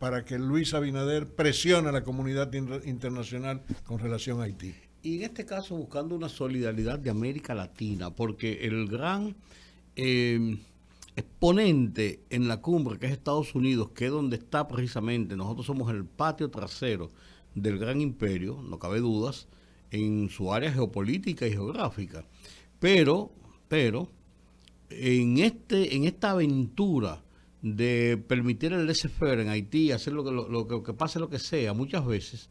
para que Luis Abinader presione a la comunidad internacional con relación a Haití. Y en este caso buscando una solidaridad de América Latina, porque el gran exponente en la cumbre, que es Estados Unidos, que es donde está precisamente, nosotros somos el patio trasero del gran imperio, no cabe dudas, en su área geopolítica y geográfica. Pero en esta aventura de permitir el laissez-faire en Haití, hacer lo que pase lo que sea, muchas veces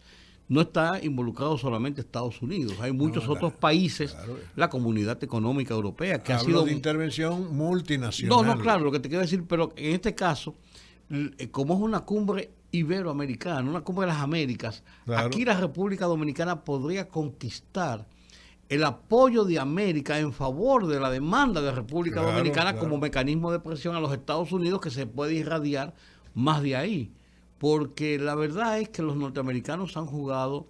no está involucrado solamente Estados Unidos, hay muchos otros países, claro, la Comunidad Económica Europea, que ha sido de intervención multinacional. No, claro, lo que te quiero decir, pero en este caso, como es una cumbre iberoamericana, una cumbre de las Américas, claro, aquí la República Dominicana podría conquistar el apoyo de América en favor de la demanda de República Dominicana como mecanismo de presión a los Estados Unidos, que se puede irradiar más de ahí. Porque la verdad es que los norteamericanos han jugado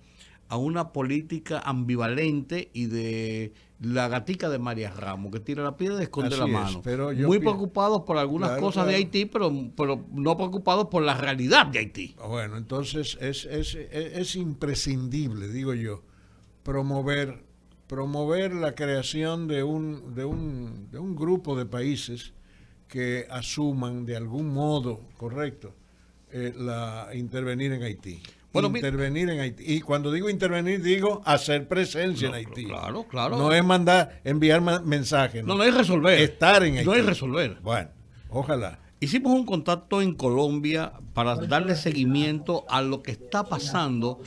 a una política ambivalente y de la gatica de María Ramos, que tira la piedra y esconde la mano. Muy preocupados por algunas cosas de Haití, pero no preocupados por la realidad de Haití. Bueno, entonces es imprescindible, digo yo, promover la creación de un grupo de países que asuman de algún modo correcto intervenir en Haití. Bueno, intervenir en Haití. Y cuando digo intervenir, digo hacer presencia en Haití. Claro, claro. No es enviar mensajes. No es resolver. Estar en Haití. No es resolver. Bueno, ojalá. Hicimos un contacto en Colombia para darle seguimiento a lo que está pasando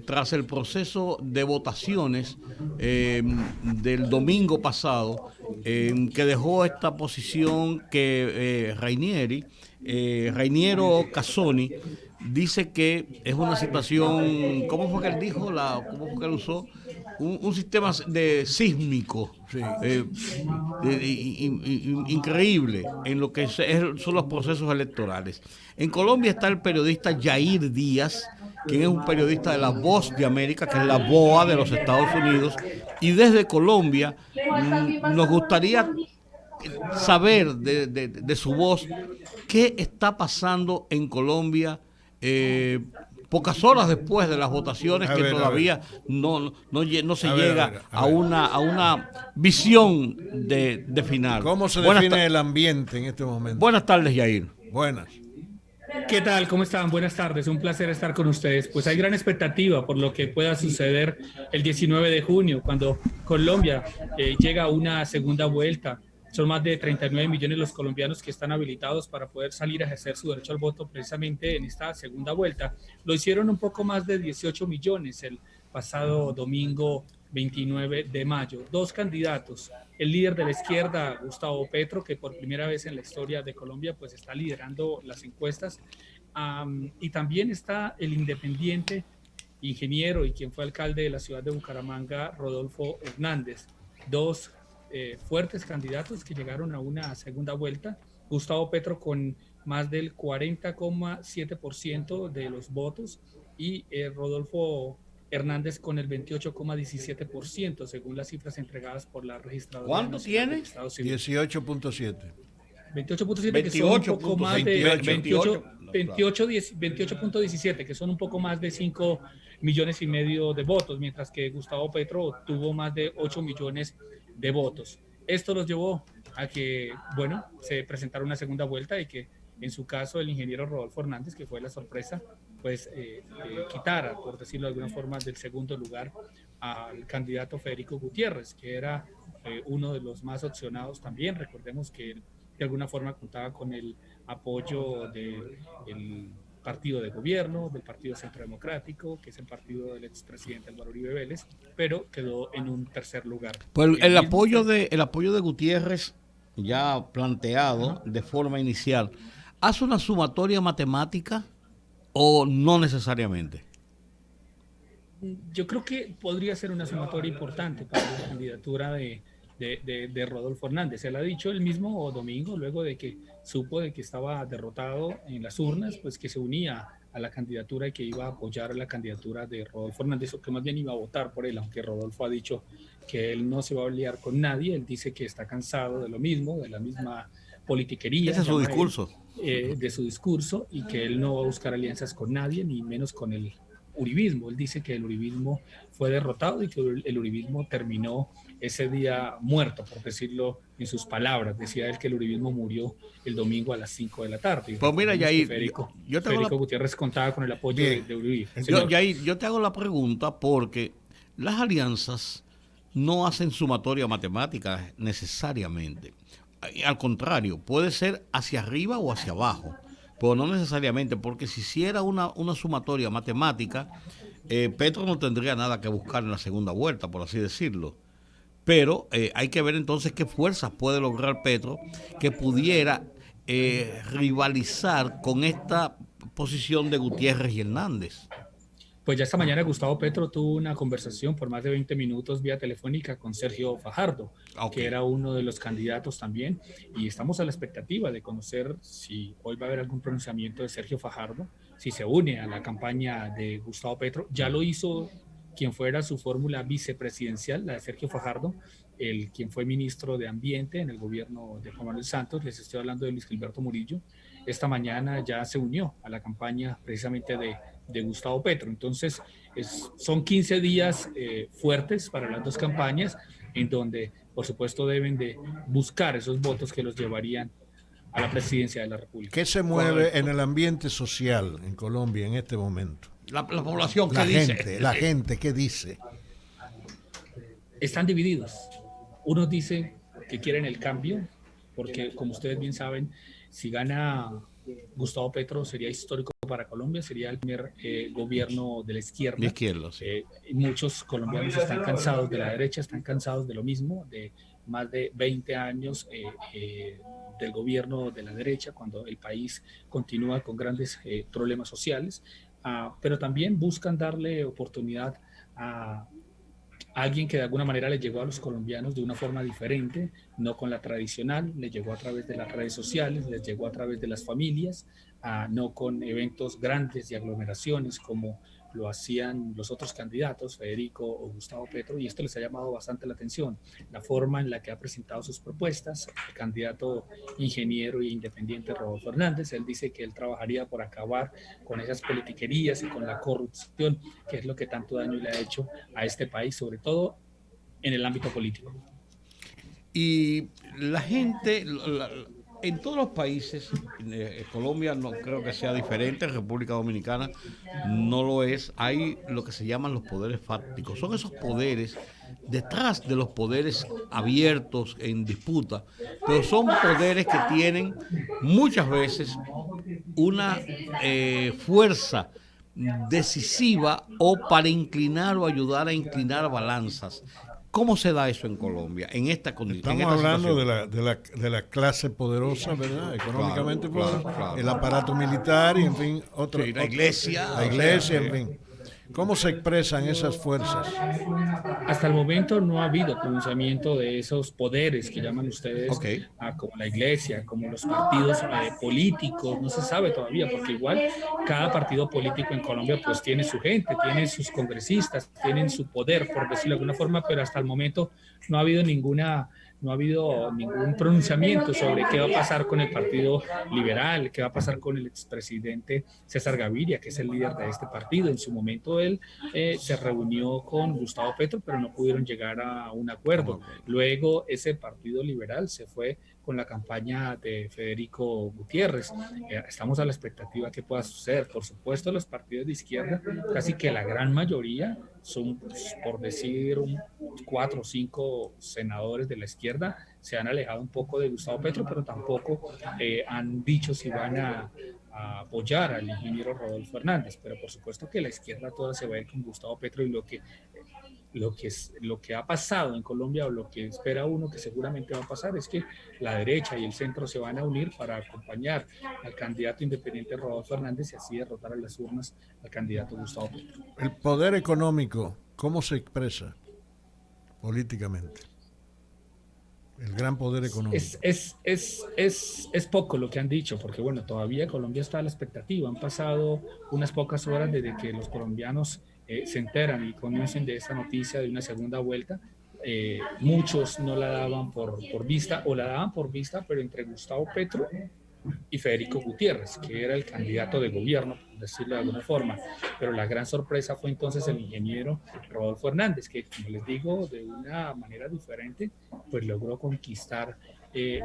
tras el proceso de votaciones del domingo pasado, que dejó esta posición que Reiniero Casoni dice que es una situación, ¿cómo fue que él dijo? ¿Cómo fue que él usó? Un sistema sísmico, sí, increíble en lo que son los procesos electorales. En Colombia está el periodista Yair Díaz, quien es un periodista de La Voz de América, que es la BOA de los Estados Unidos, y desde Colombia nos gustaría saber de su voz qué está pasando en Colombia pocas horas después de las votaciones, que todavía no se llega a una visión de final. ¿Cómo se define el ambiente en este momento? Buenas tardes, Yair. Buenas. ¿Qué tal? ¿Cómo están? Buenas tardes. Un placer estar con ustedes. Pues hay gran expectativa por lo que pueda suceder el 19 de junio, cuando Colombia llega a una segunda vuelta. Son más de 39 millones los colombianos que están habilitados para poder salir a ejercer su derecho al voto precisamente en esta segunda vuelta. Lo hicieron un poco más de 18 millones el pasado domingo 29 de mayo. Dos candidatos, el líder de la izquierda, Gustavo Petro, que por primera vez en la historia de Colombia pues está liderando las encuestas, y también está el independiente, ingeniero y quien fue alcalde de la ciudad de Bucaramanga, Rodolfo Hernández. Dos fuertes candidatos que llegaron a una segunda vuelta. Gustavo Petro con más del 40,7% de los votos y Rodolfo Hernández con el 28,17%, según las cifras entregadas por la registradora. ¿Cuánto tiene? 18.7. 28.7, que son un poco más de 28.17, que son un poco más de 5 millones y medio de votos, mientras que Gustavo Petro tuvo más de 8 millones de votos. Esto los llevó a que, bueno, se presentara una segunda vuelta y que en su caso el ingeniero Rodolfo Hernández, que fue la sorpresa, pues quitara, por decirlo de alguna forma, del segundo lugar al candidato Federico Gutiérrez, que era uno de los más opcionados también. Recordemos que él, de alguna forma contaba con el apoyo del partido de gobierno, del Partido Centro Democrático, que es el partido del expresidente Álvaro Uribe Vélez, pero quedó en un tercer lugar. Pues el apoyo de Gutiérrez, ya planteado de forma inicial, ¿hace una sumatoria matemática o no necesariamente? Yo creo que podría ser una sumatoria importante para la candidatura de Rodolfo Hernández. Él ha dicho el mismo domingo, luego de que supo de que estaba derrotado en las urnas, pues que se unía a la candidatura y que iba a apoyar la candidatura de Rodolfo Hernández, o que más bien iba a votar por él, aunque Rodolfo ha dicho que él no se va a liar con nadie. Él dice que está cansado de lo mismo, de la misma politiquería. Ese es su discurso. De su discurso, y que él no va a buscar alianzas con nadie, ni menos con el uribismo. Él dice que el uribismo fue derrotado y que el uribismo terminó ese día muerto, por decirlo en sus palabras. Decía él que el uribismo murió el domingo a las 5 de la tarde. Pues mira, Yair, Federico Gutiérrez contaba con el apoyo de Uribe. Yo te hago la pregunta porque las alianzas no hacen sumatoria matemática necesariamente. Al contrario, puede ser hacia arriba o hacia abajo, pero no necesariamente, porque si hiciera una sumatoria matemática, Petro no tendría nada que buscar en la segunda vuelta, por así decirlo. Pero hay que ver entonces qué fuerzas puede lograr Petro que pudiera rivalizar con esta posición de Gutiérrez y Hernández. Pues ya esta mañana Gustavo Petro tuvo una conversación por más de 20 minutos vía telefónica con Sergio Fajardo, que era uno de los candidatos también, y estamos a la expectativa de conocer si hoy va a haber algún pronunciamiento de Sergio Fajardo, si se une a la campaña de Gustavo Petro. Ya lo hizo quien fuera su fórmula vicepresidencial, la de Sergio Fajardo, quien fue ministro de Ambiente en el gobierno de Juan Manuel Santos. Les estoy hablando de Luis Gilberto Murillo. Esta mañana ya se unió a la campaña precisamente de Gustavo Petro. Entonces, son 15 días fuertes para las dos campañas, en donde, por supuesto, deben de buscar esos votos que los llevarían a la presidencia de la República. ¿Qué se mueve en el ambiente social en Colombia en este momento? La población, ¿qué dice? La gente, ¿qué dice? Están divididos. Unos dicen que quieren el cambio, porque, como ustedes bien saben, si gana Gustavo Petro sería histórico para Colombia, sería el primer gobierno de la izquierda. De izquierda, sí. Muchos colombianos están cansados de la derecha, están cansados de lo mismo, de más de 20 años del gobierno de la derecha, cuando el país continúa con grandes problemas sociales, pero también buscan darle oportunidad a alguien que de alguna manera le llegó a los colombianos de una forma diferente, no con la tradicional, le llegó a través de las redes sociales, les llegó a través de las familias, no con eventos grandes y aglomeraciones como lo hacían los otros candidatos, Federico o Gustavo Petro, y esto les ha llamado bastante la atención, la forma en la que ha presentado sus propuestas. El candidato ingeniero e independiente Rodolfo Hernández, él dice que él trabajaría por acabar con esas politiquerías y con la corrupción, que es lo que tanto daño le ha hecho a este país, sobre todo en el ámbito político. Y la gente, en todos los países, Colombia no creo que sea diferente, República Dominicana no lo es, hay lo que se llaman los poderes fácticos. Son esos poderes detrás de los poderes abiertos en disputa, pero son poderes que tienen muchas veces una fuerza decisiva o para inclinar o ayudar a inclinar balanzas. ¿Cómo se da eso en Colombia, en esta condición? Estamos hablando de la clase poderosa, ¿verdad? Económicamente poderosa, claro. El aparato militar y, en fin, la iglesia. La iglesia, en fin. ¿Cómo se expresan esas fuerzas? Hasta el momento no ha habido pronunciamiento de esos poderes que llaman ustedes, como la iglesia, como los partidos políticos. No se sabe todavía, porque igual cada partido político en Colombia pues tiene su gente, tiene sus congresistas, tienen su poder, por decirlo de alguna forma, pero hasta el momento no ha habido ningún pronunciamiento sobre qué va a pasar con el Partido Liberal, qué va a pasar con el expresidente César Gaviria, que es el líder de este partido. En su momento él se reunió con Gustavo Petro, pero no pudieron llegar a un acuerdo. Luego ese Partido Liberal se fue con la campaña de Federico Gutiérrez. Estamos a la expectativa que pueda suceder. Por supuesto, los partidos de izquierda, casi que la gran mayoría son, por decir, 4 o 5 senadores de la izquierda, se han alejado un poco de Gustavo Petro, pero tampoco han dicho si van a apoyar al ingeniero Rodolfo Hernández. Pero por supuesto que la izquierda toda se va a ir con Gustavo Petro, y lo que ha pasado en Colombia, o lo que espera uno que seguramente va a pasar, es que la derecha y el centro se van a unir para acompañar al candidato independiente Rodolfo Hernández y así derrotar a las urnas al candidato Gustavo Petro. El poder económico, ¿cómo se expresa políticamente? El gran poder económico. Es poco lo que han dicho, porque bueno, todavía Colombia está a la expectativa. Han pasado unas pocas horas desde que los colombianos se enteran y conocen de esta noticia de una segunda vuelta. muchos no la daban por vista, o la daban por vista, pero entre Gustavo Petro y Federico Gutiérrez, que era el candidato de gobierno, por decirlo de alguna forma. Pero la gran sorpresa fue entonces el ingeniero Rodolfo Hernández, que, como les digo, de una manera diferente, pues logró conquistar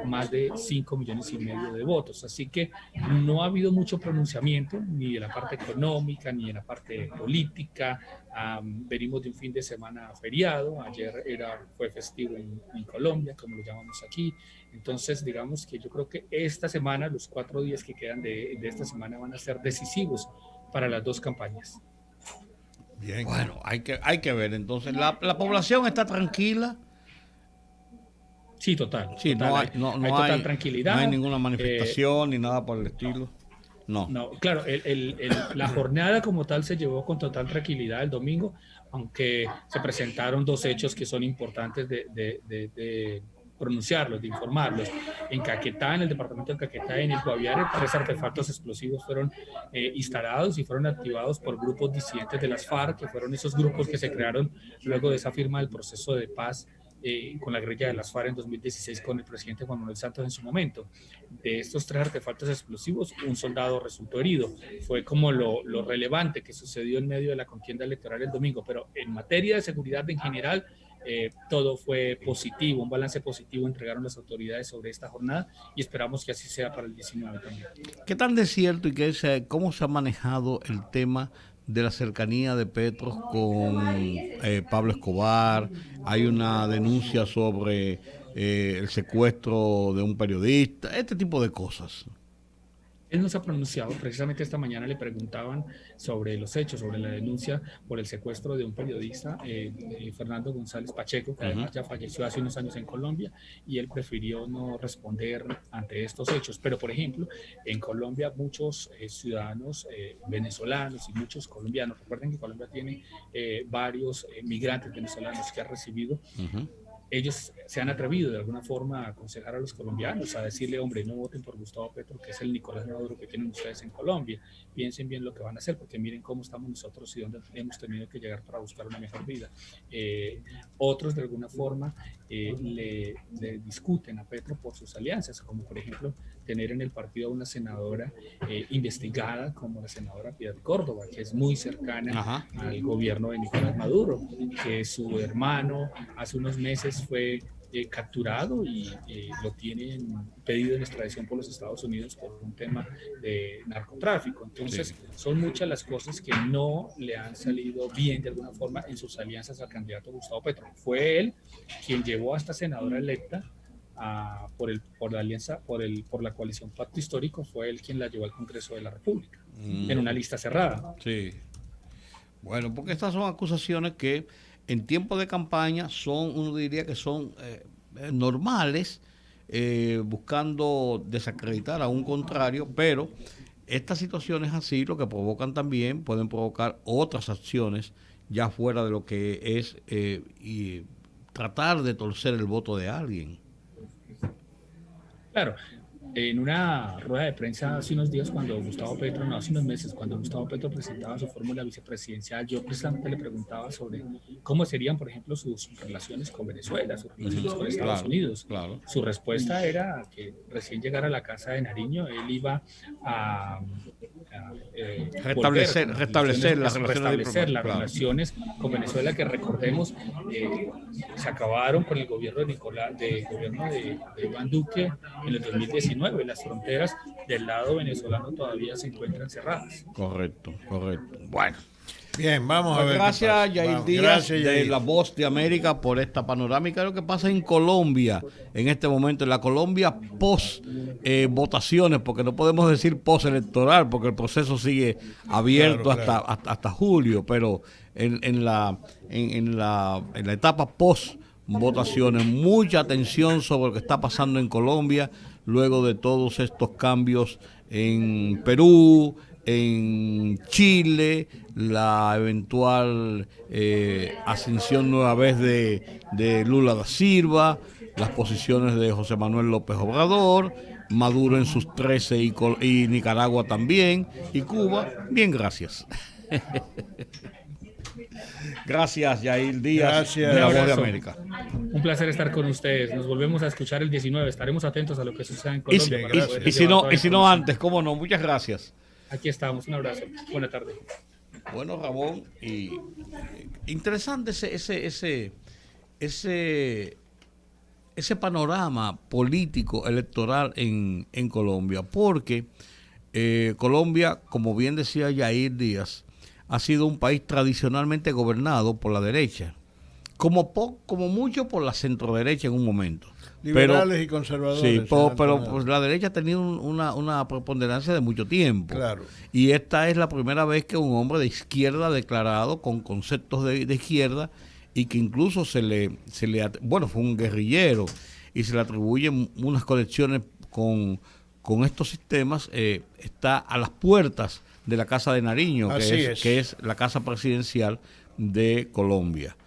más de 5,5 millones de votos. Así que no ha habido mucho pronunciamiento, ni de la parte económica, ni de la parte política. Venimos de un fin de semana feriado, ayer fue festivo en Colombia, como lo llamamos aquí. Entonces, digamos que yo creo que esta semana, los 4 días que quedan de esta semana van a ser decisivos para las dos campañas. Bien. Bueno, hay que ver. Entonces, la población está tranquila. Sí, total. Sí, total. No hay hay tranquilidad. No hay ninguna manifestación ni nada por el estilo. No, claro, la jornada como tal se llevó con total tranquilidad el domingo, aunque se presentaron 2 hechos que son importantes de pronunciarlos, de informarlos. En Caquetá, en el departamento de Caquetá, en el Guaviare, 3 artefactos explosivos fueron instalados y fueron activados por grupos disidentes de las FARC, que fueron esos grupos que se crearon luego de esa firma del proceso de paz con la guerrilla de las FARC en 2016 con el presidente Juan Manuel Santos en su momento. De estos 3 artefactos explosivos, un soldado resultó herido. Fue como lo relevante que sucedió en medio de la contienda electoral el domingo, pero en materia de seguridad en general, todo fue positivo, un balance positivo entregaron las autoridades sobre esta jornada y esperamos que así sea para el 19 también. ¿Qué tan de cierto y cómo se ha manejado el tema de la cercanía de Petro con Pablo Escobar? Hay una denuncia sobre el secuestro de un periodista, este tipo de cosas. Él no se ha pronunciado. Precisamente esta mañana le preguntaban sobre los hechos, sobre la denuncia por el secuestro de un periodista, Fernando González Pacheco, que además ya falleció hace unos años en Colombia, y él prefirió no responder ante estos hechos. Pero, por ejemplo, en Colombia muchos ciudadanos venezolanos y muchos colombianos, recuerden que Colombia tiene varios migrantes venezolanos que ha recibido, ellos se han atrevido de alguna forma a aconsejar a los colombianos, a decirle, hombre, no voten por Gustavo Petro, que es el Nicolás Maduro que tienen ustedes en Colombia. Piensen bien lo que van a hacer, porque miren cómo estamos nosotros y dónde hemos tenido que llegar para buscar una mejor vida. Otros, de alguna forma, le discuten a Petro por sus alianzas, como por ejemplo tener en el partido a una senadora investigada como la senadora Piedad Córdoba, que es muy cercana al gobierno de Nicolás Maduro, que su hermano hace unos meses fue capturado y lo tienen pedido en extradición por los Estados Unidos por un tema de narcotráfico. Entonces, son muchas las cosas que no le han salido bien de alguna forma en sus alianzas al candidato Gustavo Petro. Fue él quien llevó a esta senadora electa por la alianza, por la coalición Pacto Histórico, fue él quien la llevó al Congreso de la República, en una lista cerrada. Sí. Bueno, porque estas son acusaciones que en tiempo de campaña uno diría que son normales, buscando desacreditar a un contrario, pero estas situaciones así lo que provocan también, pueden provocar otras acciones ya fuera de lo que es y tratar de torcer el voto de alguien. Claro, en una rueda de prensa hace unos días, hace unos meses, cuando Gustavo Petro presentaba su fórmula vicepresidencial, yo precisamente le preguntaba sobre cómo serían, por ejemplo, sus relaciones con Venezuela, sus relaciones con Estados Unidos. Claro. Su respuesta era que recién llegara a la casa de Nariño, él iba a restablecer las relaciones con Venezuela, que recordemos se acabaron con el gobierno de Iván Duque en el 2019. Las fronteras del lado venezolano todavía se encuentran cerradas. Correcto. Bueno. Bien, vamos a ver. Gracias, Yair Díaz, de La Voz de América, por esta panorámica de lo que pasa en Colombia en este momento, en la Colombia post votaciones, porque no podemos decir post electoral, porque el proceso sigue abierto hasta julio, pero en la etapa post votaciones, mucha atención sobre lo que está pasando en Colombia luego de todos estos cambios en Perú, en Chile, la eventual ascensión nueva vez de Lula da Silva, las posiciones de José Manuel López Obrador, Maduro en sus 13 y Nicaragua también, y Cuba. Bien, gracias. Gracias, Yair Díaz, Gracias. de La Voz de América. Un placer estar con ustedes. Nos volvemos a escuchar el 19. Estaremos atentos a lo que suceda en Colombia. Y si no antes, cómo no. Muchas gracias. Aquí estamos. Un abrazo. Buena tarde. Bueno, Ramón, y interesante ese panorama político electoral en Colombia, porque Colombia, como bien decía Yair Díaz, ha sido un país tradicionalmente gobernado por la derecha, como mucho por la centroderecha en un momento. Liberales y conservadores. Sí, pero pues, la derecha ha tenido una preponderancia de mucho tiempo. Claro. Y esta es la primera vez que un hombre de izquierda declarado con conceptos de izquierda y que incluso bueno, fue un guerrillero y se le atribuyen unas conexiones con estos sistemas, está a las puertas de la Casa de Nariño, que es la casa presidencial de Colombia.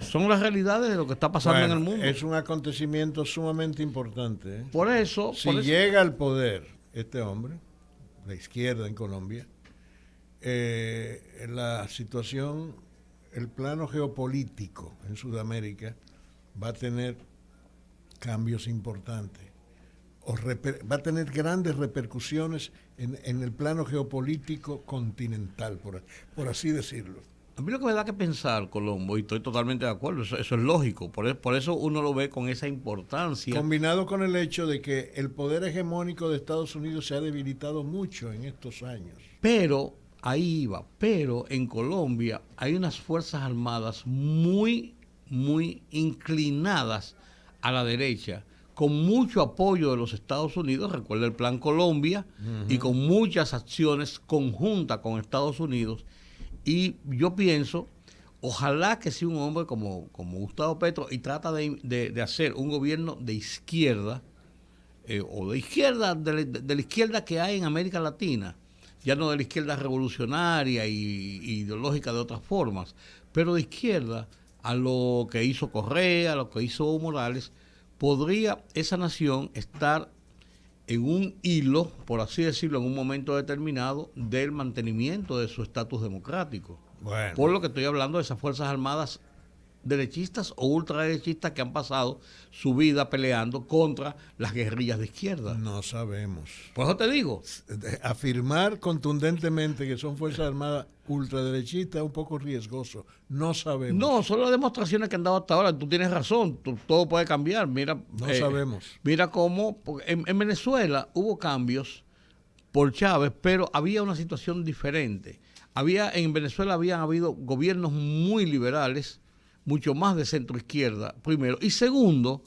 Son las realidades de lo que está pasando en el mundo. Es un acontecimiento sumamente importante. Por eso... Si llega al poder este hombre, la izquierda en Colombia, la situación, el plano geopolítico en Sudamérica va a tener cambios importantes. Va a tener grandes repercusiones en el plano geopolítico continental, por así decirlo. A mí lo que me da que pensar, Colombo, y estoy totalmente de acuerdo, eso es lógico, por eso uno lo ve con esa importancia. Combinado con el hecho de que el poder hegemónico de Estados Unidos se ha debilitado mucho en estos años. Pero, ahí iba, en Colombia hay unas fuerzas armadas muy, muy inclinadas a la derecha, con mucho apoyo de los Estados Unidos, recuerda el Plan Colombia, y con muchas acciones conjuntas con Estados Unidos. Y yo pienso, ojalá que sea un hombre como Gustavo Petro y trata de hacer un gobierno de izquierda, o de izquierda, de la izquierda que hay en América Latina, ya no de la izquierda revolucionaria y ideológica de otras formas, pero de izquierda a lo que hizo Correa, a lo que hizo Morales, podría esa nación estar en un hilo, por así decirlo, en un momento determinado, del mantenimiento de su estatus democrático. Bueno. Por lo que estoy hablando de esas Fuerzas Armadas derechistas o ultraderechistas que han pasado su vida peleando contra las guerrillas de izquierda. No sabemos. Por eso te digo. Afirmar contundentemente que son Fuerzas Armadas ultraderechistas es un poco riesgoso. No sabemos. No, son las demostraciones que han dado hasta ahora. Tú tienes razón, todo puede cambiar. Mira, no sabemos. Mira cómo en Venezuela hubo cambios por Chávez, pero había una situación diferente. En Venezuela habían habido gobiernos muy liberales, mucho más de centro izquierda, primero. Y segundo,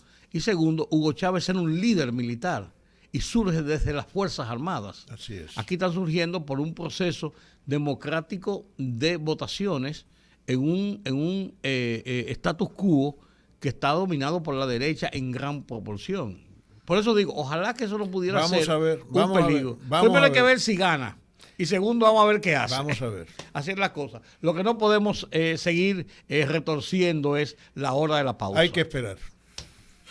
Hugo Chávez era un líder militar y surge desde las Fuerzas Armadas. Así es. Aquí están surgiendo por un proceso democrático de votaciones en un status quo que está dominado por la derecha en gran proporción. Por eso digo, ojalá que eso no pudiera ser un peligro. Primero hay que ver si gana. Y segundo, vamos a ver qué hace. Vamos a ver. Hacer las cosas. Lo que no podemos seguir retorciendo es la hora de la pausa. Hay que esperar.